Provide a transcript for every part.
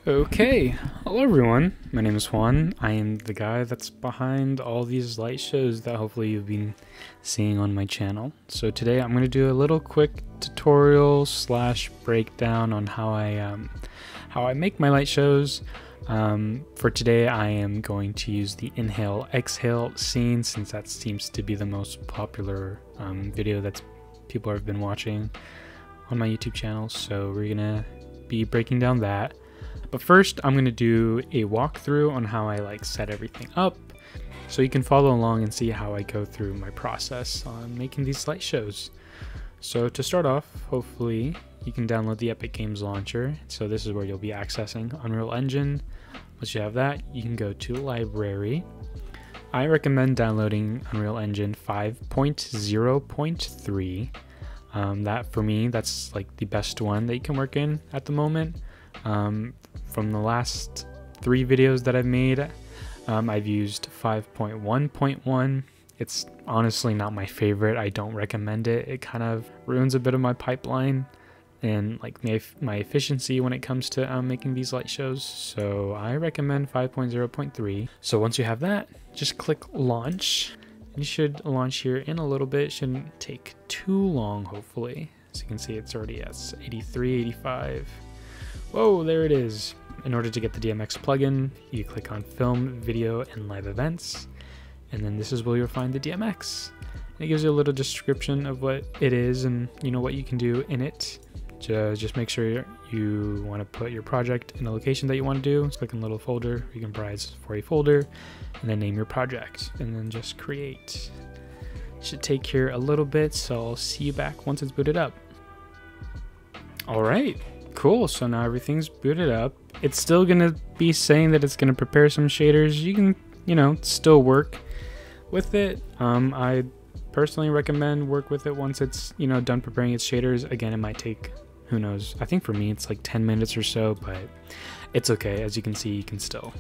Okay, hello everyone, my name is Juan. I am the guy that's behind all these light shows that hopefully you've been seeing on my channel. So today I'm going to do a little quick tutorial slash breakdown on how I make my light shows. For today I am going to use the inhale exhale scene, since that seems to be the most popular video that people have been watching on my YouTube channel. So we're gonna be breaking down that. But first, I'm going to do a walkthrough on how I set everything up, so you can follow along and see how I go through my process on making these slideshows. So to start off, hopefully you can download the Epic Games Launcher. So this is where you'll be accessing Unreal Engine. Once you have that, you can go to Library. I recommend downloading Unreal Engine 5.0.3. That for me, that's the best one that you can work in at the moment. From the last 3 videos that I've made, I've used 5.1.1. It's honestly not my favorite. I don't recommend it. It kind of ruins a bit of my pipeline and my efficiency when it comes to making these light shows. So I recommend 5.0.3. So once you have that, just click launch. You should launch here in a little bit. It shouldn't take too long, hopefully. As you can see, it's already at 83, 85. Whoa, there it is. In order to get the DMX plugin, you click on Film, Video, and Live Events, and then this is where you'll find the DMX. And it gives you a little description of what it is and what you can do in it. Just make sure you want to put your project in the location that you want to do. Just click on little folder. You can browse for a folder, and then name your project, and then just create. It should take here a little bit, so I'll see you back once it's booted up. All right. Cool, so now everything's booted up. It's still gonna be saying that it's gonna prepare some shaders. You can, still work with it. I personally recommend work with it once it's, done preparing its shaders. Again, it might take, who knows, I think for me it's 10 minutes or so, but it's okay. As you can see, you can still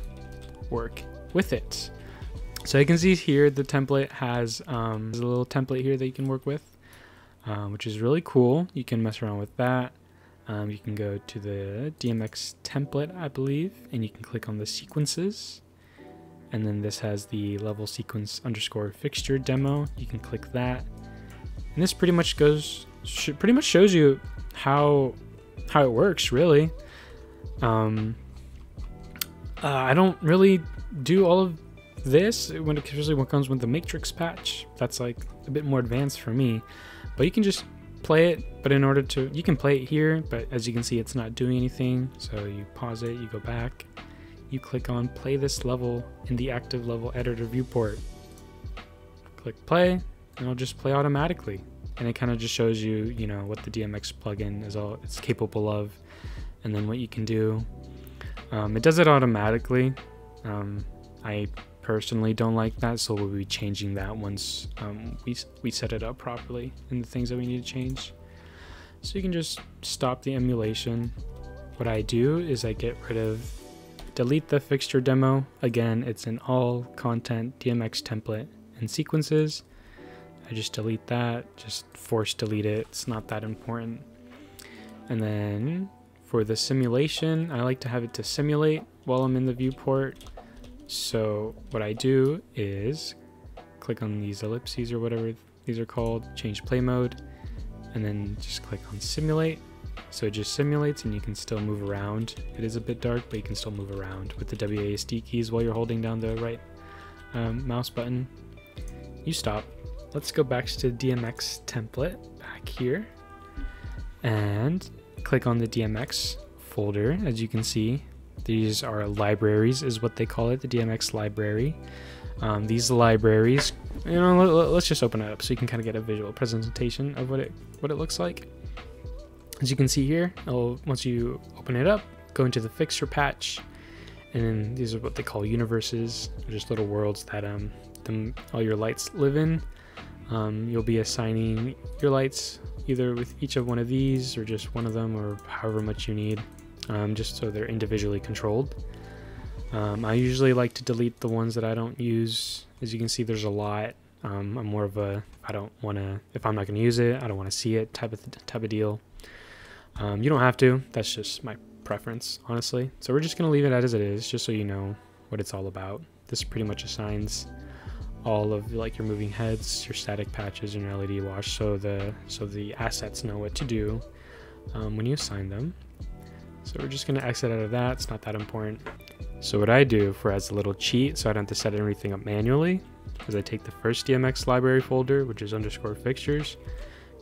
work with it. So you can see here the template has there's a little template here that you can work with, which is really cool. You can mess around with that. You can go to the DMX template, I believe, and you can click on the sequences. And then this has the level sequence underscore fixture demo. You can click that. And this pretty much shows you how it works, really. I don't really do all of this especially when it comes with the matrix patch. That's a bit more advanced for me. But you can just play it, but you can play it here, but as you can see, it's not doing anything. So you pause it, you go back, you click on play this level in the active level editor viewport, click play, and it'll just play automatically. And it kind of just shows you, what the DMX plugin it's capable of, and then what you can do. It does it automatically. I personally don't like that, so we'll be changing that once we set it up properly and the things that we need to change. So you can just stop the emulation. What I do is I delete the fixture demo. Again, it's in all content, DMX template, and sequences. I just delete that, just force delete it. It's not that important. And then for the simulation, I like to have it to simulate while I'm in the viewport. So what I do is click on these ellipses or whatever these are called, change play mode, and then just click on simulate. So it just simulates and you can still move around. It is a bit dark, but you can still move around with the WASD keys while you're holding down the right mouse button. You stop. Let's go back to DMX template back here and click on the DMX folder. As you can see, these are libraries, is what they call it, the DMX library. These libraries, let's just open it up so you can kind of get a visual presentation of what it looks like. As you can see here, once you open it up, go into the fixture patch, and then these are what they call universes. They're just little worlds that all your lights live in. You'll be assigning your lights either with each of one of these or just one of them, or however much you need. Just so they're individually controlled. I usually like to delete the ones that I don't use. As you can see, there's a lot. I'm more of a, if I'm not going to use it, I don't want to see it type of deal. You don't have to. That's just my preference, honestly. So we're just going to leave it as it is, just so you know what it's all about. This pretty much assigns all of like your moving heads, your static patches, and your LED wash, so the assets know what to do when you assign them. So we're just going to exit out of that. It's not that important. So what I do for as a little cheat, so I don't have to set everything up manually, is I take the first DMX library folder, which is underscore fixtures,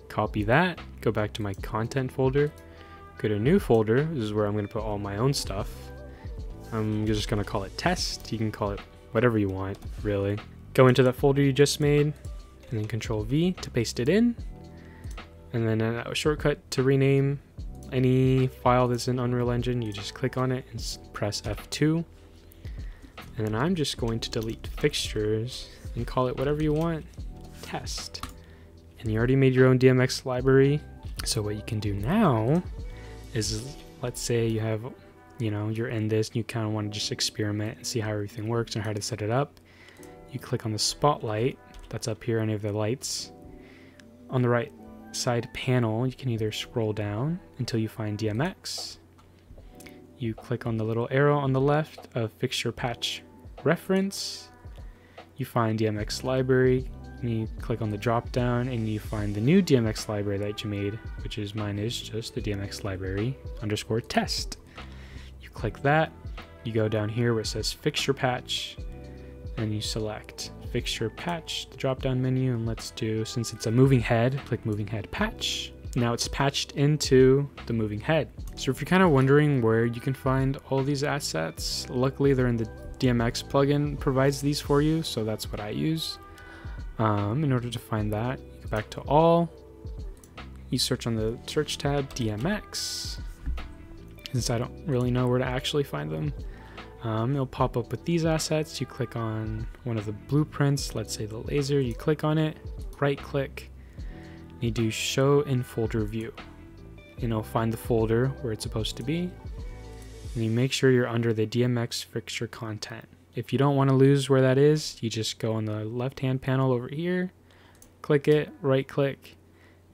copy that, go back to my content folder, go to a new folder. This is where I'm going to put all my own stuff. I'm just going to call it test. You can call it whatever you want, really. Go into that folder you just made, and then Control V to paste it in, and then a shortcut to rename any file that's in Unreal Engine. You just click on it and press F2, and then I'm just going to delete fixtures and call it whatever you want, test. And you already made your own DMX library. So what you can do now is, let's say you have, you know, you're in this and you kind of want to just experiment and see how everything works and how to set it up. You click on the spotlight that's up here, any of the lights. On the right side panel, you can either scroll down until you find DMX. You click on the little arrow on the left of fixture patch reference. You find DMX library, and you click on the drop down and you find the new DMX library that you made, which is mine is just the DMX library underscore test. You click that, you go down here where it says fixture patch, and you select fixture patch, the drop down menu, and let's do, since it's a moving head, click moving head patch. Now it's patched into the moving head. So if you're kind of wondering where you can find all these assets, luckily they're in the DMX plugin provides these for you, so that's what I use. In order to find that, you go back to all, you search on the search tab DMX, since I don't really know where to actually find them. It'll pop up with these assets. You click on one of the blueprints, let's say the laser, you click on it, right click, and you do show in folder view, and it'll find the folder where it's supposed to be, and you make sure you're under the DMX fixture content. If you don't want to lose where that is, you just go on the left hand panel over here, click it, right click,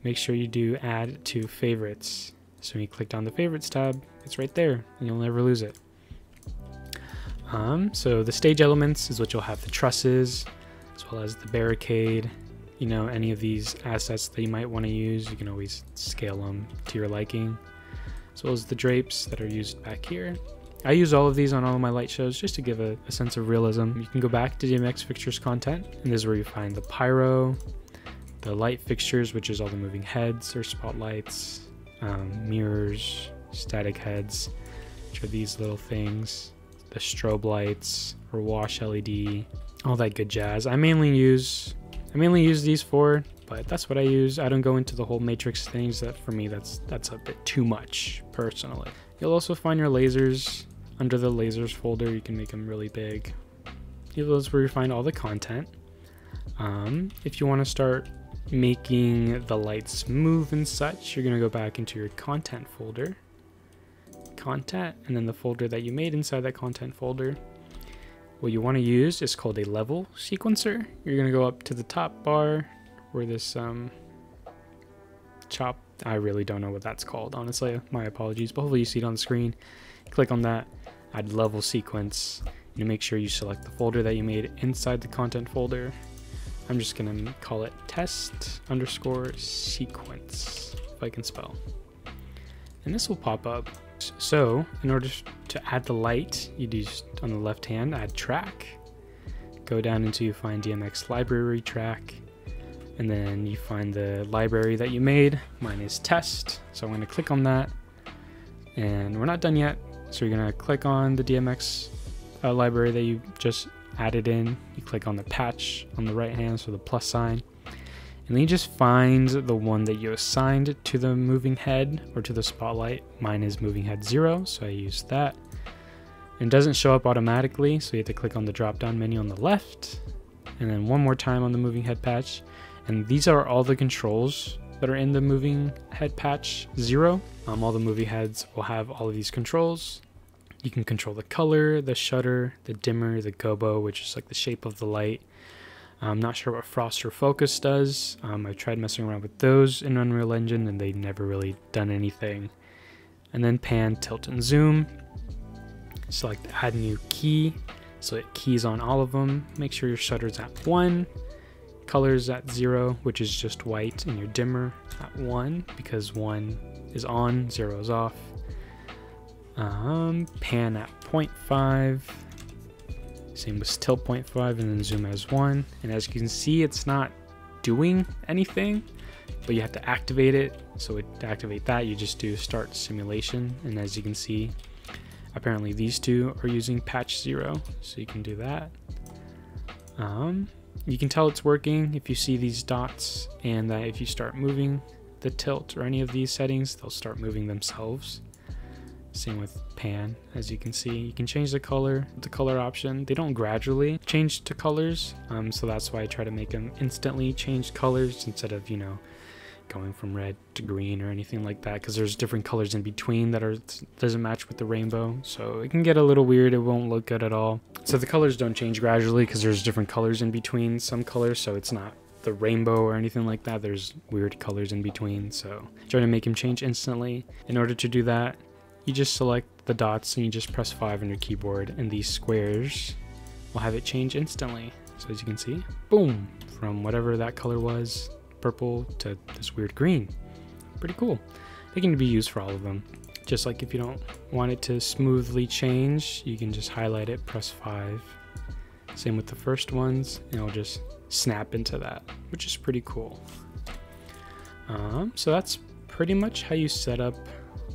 make sure you do add to favorites. So when you click on the favorites tab, it's right there and you'll never lose it. So the stage elements is what you'll have, the trusses, as well as the barricade. You know, any of these assets that you might want to use, you can always scale them to your liking, as well as the drapes that are used back here. I use all of these on all of my light shows just to give a sense of realism. You can go back to DMX fixtures content, and this is where you find the pyro, the light fixtures, which is all the moving heads or spotlights, mirrors, static heads, which are these little things, the strobe lights or wash LED, all that good jazz. I mainly use these four, but that's what I use. I don't go into the whole matrix things. That for me, that's a bit too much personally. You'll also find your lasers under the lasers folder. You can make them really big. Those where you find all the content. If you want to start making the lights move and such, you're going to go back into your content folder, content, and then the folder that you made inside that content folder. What you want to use is called a level sequencer. You're going to go up to the top bar where this chop, I really don't know what that's called, honestly, my apologies, but hopefully you see it on the screen. Click on that, add level sequence, and make sure you select the folder that you made inside the content folder. I'm just going to call it test underscore sequence, if I can spell. And this will pop up. So in order to add the light, you do on the left hand, add track, go down until you find DMX library track, and then you find the library that you made. Mine is test, so I'm going to click on that, and we're not done yet. So you're going to click on the DMX library that you just added in. You click on the patch on the right hand, so the plus sign, and then you just find the one that you assigned to the moving head or to the spotlight. Mine is moving head 0, so I use that. It doesn't show up automatically, so you have to click on the drop down menu on the left, and then one more time on the moving head patch. And these are all the controls that are in the moving head patch 0. All the moving heads will have all of these controls. You can control the color, the shutter, the dimmer, the gobo, which is like the shape of the light. I'm not sure what frost or focus does. I've tried messing around with those in Unreal Engine and they never really done anything. and then pan, tilt, and zoom. Select add new key, so it keys on all of them. Make sure your shutter's at 1, colors at 0, which is just white, and your dimmer at 1, because 1 is on, 0 is off. Pan at 0.5, same with tilt 0.5, and then zoom as 1. And as you can see, it's not doing anything, but you have to activate it. So to activate that, you just do start simulation, and as you can see, apparently these two are using patch 0, so you can do that. You can tell it's working if you see these dots, and that if you start moving the tilt or any of these settings, they'll start moving themselves. Same with pan, as you can see. You can change the color option. They don't gradually change to colors, so that's why I try to make them instantly change colors instead of, you know, going from red to green or anything like that, because there's different colors in between that doesn't match with the rainbow, so it can get a little weird. It won't look good at all. So the colors don't change gradually because there's different colors in between some colors, so it's not the rainbow or anything like that. There's weird colors in between, so try to make them change instantly. In order to do that, you just select the dots and you just press 5 on your keyboard, and these squares will have it change instantly. So as you can see, boom, from whatever that color was, purple, to this weird green. Pretty cool. They can be used for all of them. Just like if you don't want it to smoothly change, you can just highlight it, press 5. Same with the first ones, and it'll just snap into that, which is pretty cool. So that's pretty much how you set up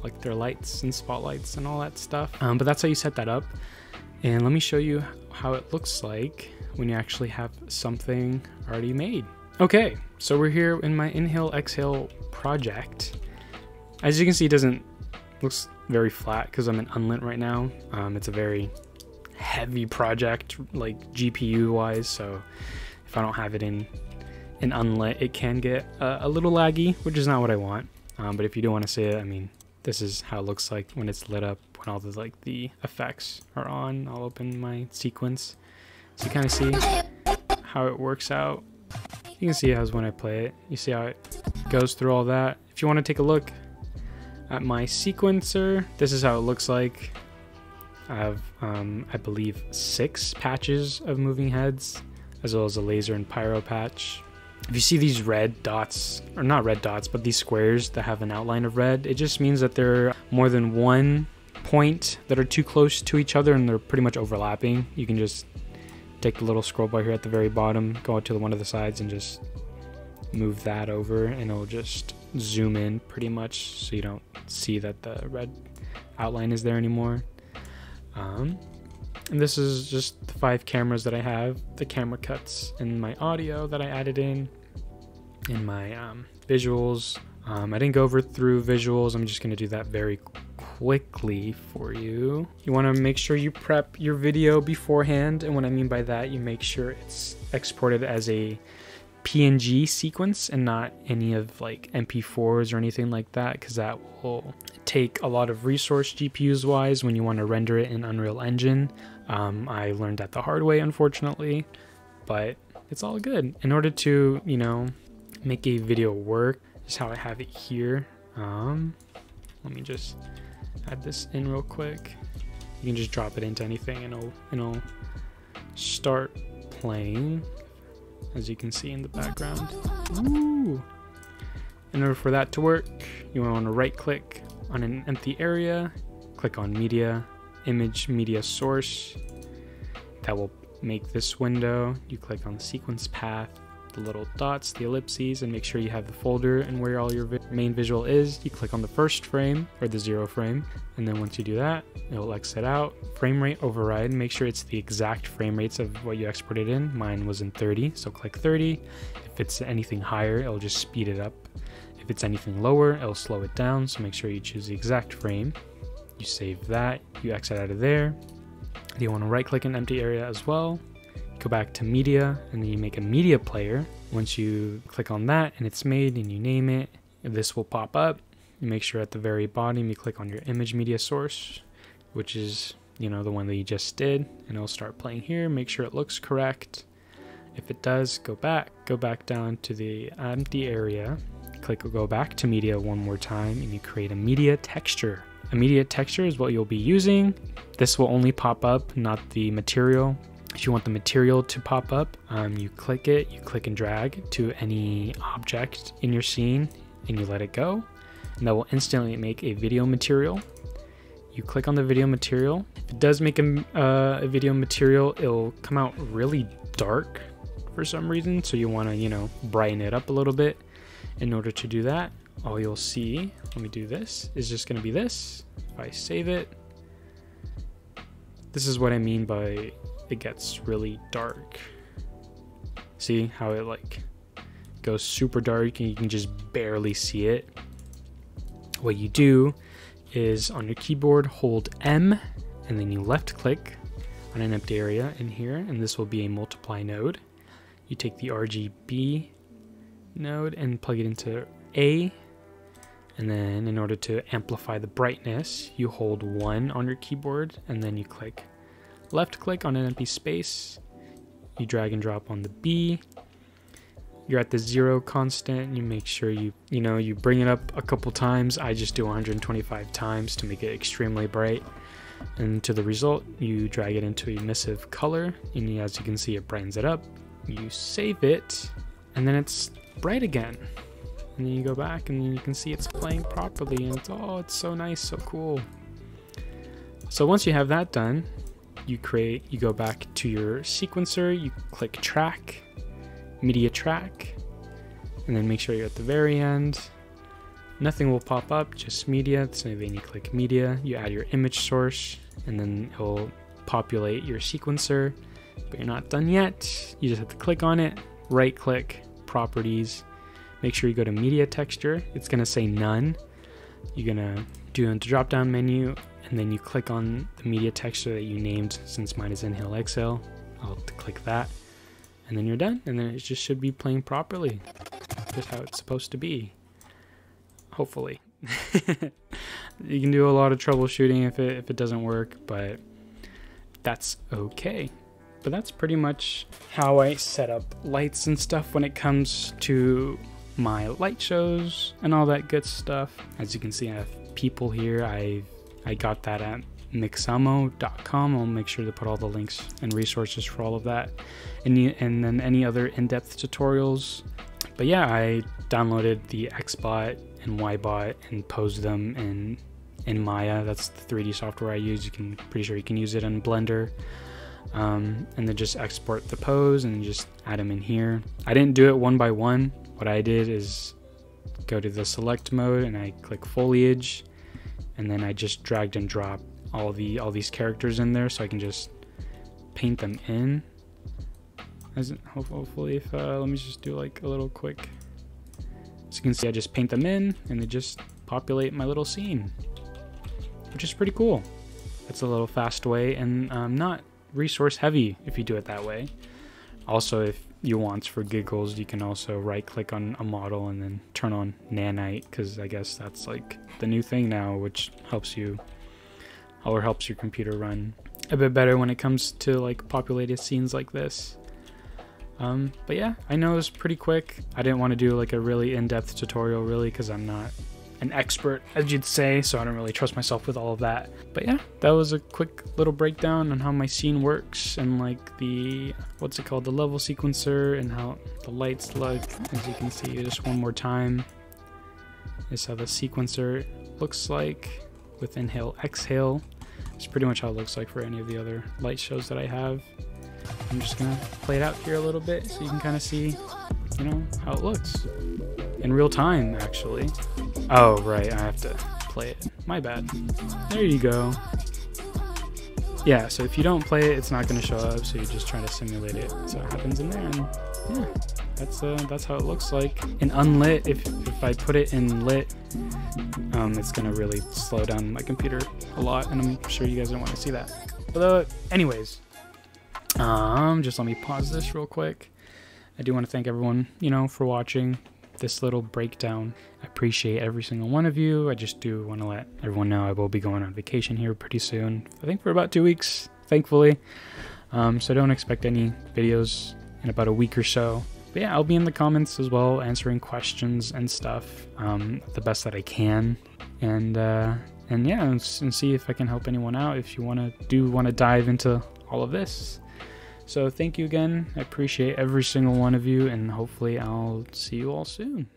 like their lights and spotlights and all that stuff. But that's how you set that up. And let me show you how it looks like when you actually have something already made. Okay, so we're here in my inhale exhale project. As you can see, it looks very flat because I'm in unlit right now. It's a very heavy project, like GPU wise, so if I don't have it in unlit, it can get a little laggy, which is not what I want. But if you do want to see it, I mean, this is how it looks like when it's lit up, when all the effects are on. I'll open my sequence so you kind of see how it works out. You can see as when I play it, you see how it goes through all that. If you want to take a look at my sequencer, this is how it looks like. I have, I believe, 6 patches of moving heads, as well as a laser and pyro patch. If you see these red dots, or not red dots, but these squares that have an outline of red, it just means that there are more than one point that are too close to each other and they're pretty much overlapping. You can just take the little scroll bar here at the very bottom, go out to one of the sides and just move that over, and it'll just zoom in pretty much so you don't see that the red outline is there anymore. And this is just the 5 cameras that I have, the camera cuts and my audio that I added in my visuals. I didn't go through visuals. I'm just going to do that very quickly for you. You want to make sure you prep your video beforehand, and what I mean by that, you make sure it's exported as a PNG sequence and not any of like MP4s or anything like that, because that will take a lot of resource GPUs wise when you want to render it in Unreal Engine. I learned that the hard way, unfortunately, but it's all good. In order to, you know, make a video work, is how I have it here. Let me just add this in real quick. You can just drop it into anything and it'll start playing, as you can see in the background. Ooh. In order for that to work, you want to right click on an empty area, click on media, image media source. That will make this window. You click on the sequence path, the little dots, the ellipses, and make sure you have the folder and where all your main visual is. You click on the first frame or the 0 frame, and then once you do that, it'll exit out. Frame rate override, make sure it's the exact frame rates of what you exported in. Mine was in 30, so click 30. If it's anything higher, it'll just speed it up. If it's anything lower, it'll slow it down, so make sure you choose the exact frame. You save that, you exit out of there. You want to right click an empty area as well. Go back to media, and then you make a media player. Once you click on that and it's made and you name it, this will pop up. You make sure at the very bottom you click on your image media source, which is, you know, the one that you just did, and it'll start playing here. Make sure it looks correct. If it does, go back down to the empty area, click go back to media one more time, and you create a media texture. immediate texture is what you'll be using. This will only pop up, not the material. If you want the material to pop up, you click it, you click and drag to any object in your scene and you let it go, and that will instantly make a video material. You click on the video material. If it does make a video material, it'll come out really dark for some reason, so you want to, you know, brighten it up a little bit. In order to do that, all you'll see when we do this is just going to be this. If I save it, this is what I mean by it gets really dark. See how it like goes super dark and you can just barely see it? What you do is on your keyboard, hold M, and then you left click on an empty area in here, and this will be a multiply node. You take the RGB node and plug it into A, and then in order to amplify the brightness, you hold 1 on your keyboard, and then you click left click on an empty space. You drag and drop on the B. You're at the 0 constant. You make sure you bring it up a couple times. I just do 125 times to make it extremely bright. And to the result, you drag it into emissive color, and as you can see, it brightens it up. You save it, and then it's bright again. And then you go back, and you can see it's playing properly, and it's so nice, so cool. So once you have that done, you go back to your sequencer, you click track, media track, and then make sure you're at the very end. Nothing will pop up, just media. So then you click media, you add your image source, and then it'll populate your sequencer. But you're not done yet. You just have to click on it, right click, properties, make sure you go to media texture. It's gonna say none. You're gonna do a drop down menu, and then you click on the media texture that you named. Since mine is inhale exhale, I'll have to click that, and then you're done, and then it just should be playing properly, just how it's supposed to be, hopefully. You can do a lot of troubleshooting if it doesn't work, but that's okay. But that's pretty much how I set up lights and stuff when it comes to my light shows and all that good stuff. As you can see, I have people here. I got that at mixamo.com. I'll make sure to put all the links and resources for all of that, and then any other in-depth tutorials. But yeah, I downloaded the Xbot and Ybot and posed them in Maya. That's the 3D software I use. Pretty sure you can use it in Blender. And then just export the pose and just add them in here. I didn't do it one by one. What I did is go to the select mode and I click foliage, and then I just dragged and dropped all these characters in there, so I can just paint them in. Hopefully, if let me just do like a little quick. So you can see I just paint them in, and they just populate my little scene, which is pretty cool. That's a little fast way, and not resource heavy if you do it that way. Also, if you want for giggles, you can also right click on a model and then turn on nanite, because I guess that's like the new thing now, which helps your computer run a bit better when it comes to like populated scenes like this. But yeah, I know it was pretty quick. I didn't want to do like a really in-depth tutorial really, because I'm not an expert, as you'd say, so I don't really trust myself with all of that. But yeah, that was a quick little breakdown on how my scene works, and like the, what's it called, the level sequencer, and how the lights look. As you can see, just one more time, is how the sequencer looks like with inhale exhale. It's pretty much how it looks like for any of the other light shows that I have. I'm just gonna play it out here a little bit so you can kind of see, you know, how it looks in real time, actually. Oh, right, I have to play it. My bad. There you go. Yeah, so if you don't play it, it's not going to show up, so you're just trying to simulate it. So it happens in there, and yeah, that's how it looks like. In unlit, if I put it in lit, it's going to really slow down my computer a lot, and I'm sure you guys don't want to see that. Although, anyways, just let me pause this real quick. I do want to thank everyone, you know, for watching this little breakdown. I appreciate every single one of you. I just do want to let everyone know I will be going on vacation here pretty soon. I think for about 2 weeks, thankfully. So don't expect any videos in about a week or so. But yeah, I'll be in the comments as well, answering questions and stuff the best that I can. And And yeah, and see if I can help anyone out if you want to dive into all of this. So thank you again. I appreciate every single one of you, and hopefully I'll see you all soon.